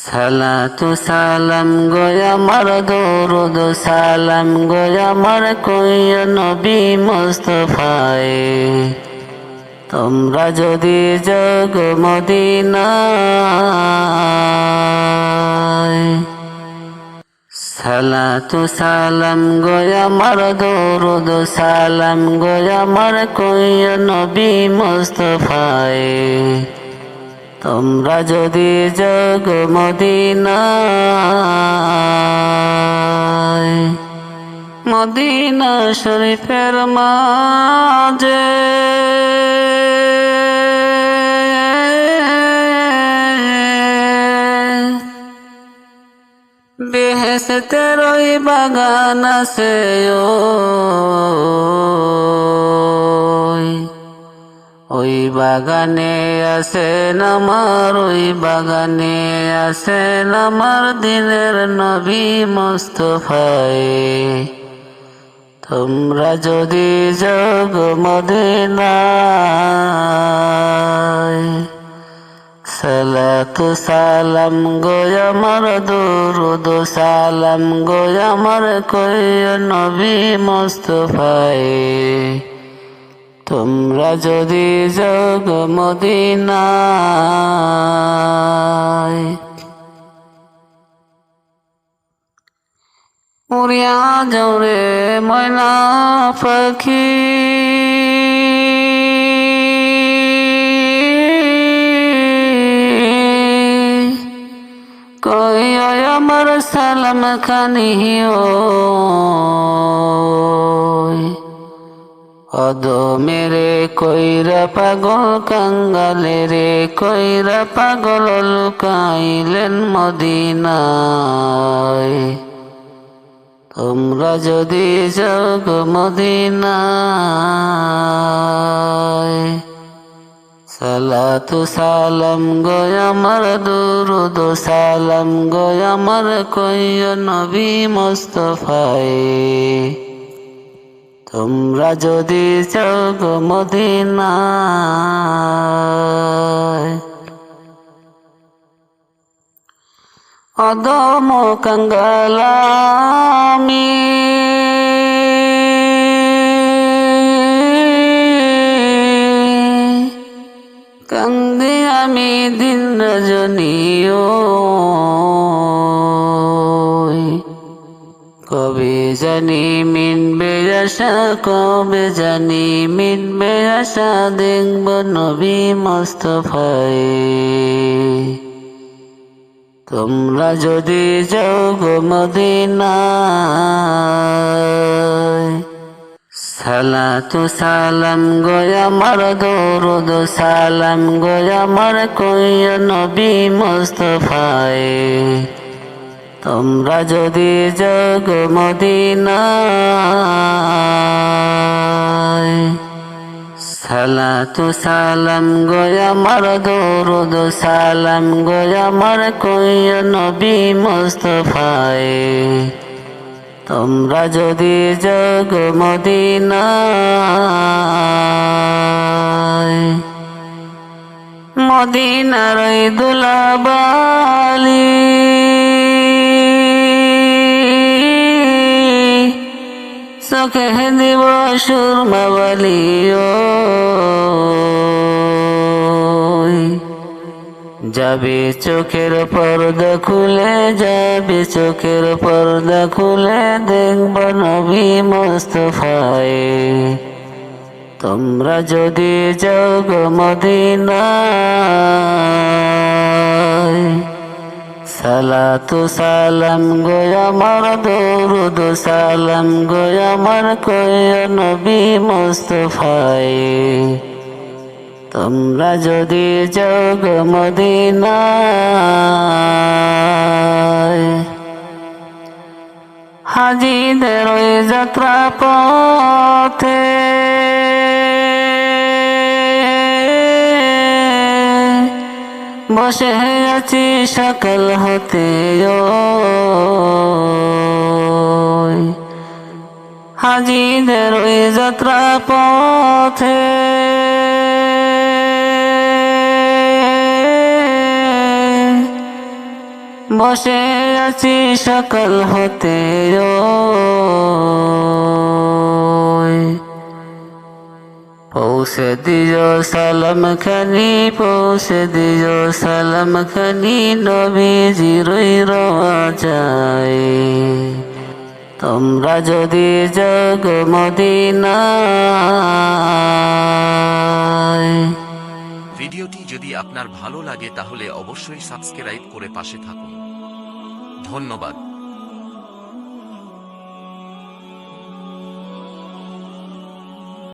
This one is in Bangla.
সালাতু সালাম গো আমার দরুদ সালাম গো আমার কইয়া নবী মুস্তাফায়ে তোমরা যদি জগ মদিনায় সালাতু সালাম গো আমার দরুদ সালাম গো আমার কইয়া নবী মুস্তাফায়ে তোমরা যদি জগ মদিনায় মদিনা শরীফের মাঝে বেহেশতের ওই বাগান আছে ওই বাগানে আছেন আমার ওই বাগানে আছেন আমার দিনের নবী মুস্তাফায়ে তোমরা যদি জগ মদিনায় সালাতু সালাম গো আমার দরুদ সালাম গো আমার কইয়া নবী মুস্তাফায়ে তোমরা যদি জগ মদিনায় উড়িয়া যাও রে ময়না পাখি কইয়া আমার সালাম খানি অদো মেরে কইরা পাগল কাঙ্গালে রে কইরা পাগল লুকাইলেন মদিনায় তোমরা যদি জগ মদিনায় সালাতু সালাম গো আমার দরুদ সালাম গো আমার কইয়া নবী মুস্তাফায়ে তোমরা যদি জগ মদিনায় অদম কাঙ্গালামি কান্দি আমি দিন রজনীয় কবে জানি মিনবে আশা কবে জানি মিনবে আশা দেখব নবী মুস্তাফায়ে তোমরা যদি জগ মদিনায় সালাতু সালাম গো আমার দরুদ সালাম গো আমার কইয়া নবী মুস্তাফায়ে তোমরা যদি জগ মদিনায় সালাতু সালাম গো আমার দরুদ সালাম গো আমার কইয়া নবী মুস্তাফায়ে তোমরা যদি জগ মদিনায় মদিনার ওই দুলাবালি চোখে দিব সুরমাবালি যাবে চোখের পর্দা খুলে যাবে চোখের পর্দা খুলে দেখব নবী মুস্তাফায়ে তোমরা যদি জগ মদিনায় সালাতু সালাম গো আমার দরুদ সালাম গো আমার কইয়া নবী মুস্তাফায়ে তোমরা যদি জগ মদিনায় হাজিদের ওই যাত্রা পথে বসে আছি সকাল হতে হাজিদের ওই যাত্রা পথে বসে আছি সকাল হতে পৌঁছে দিও সালাম খানি, পৌঁছে দিও সালাম খানি, নবীজির রওয়া যায়। তোমরা যদি যাগ মদিনায়। ভিডিওটি যদি আপনার ভালো লাগে তাহলে অবশ্যই সাবস্ক্রাইব করে পাশে থাকুন। ধন্যবাদ।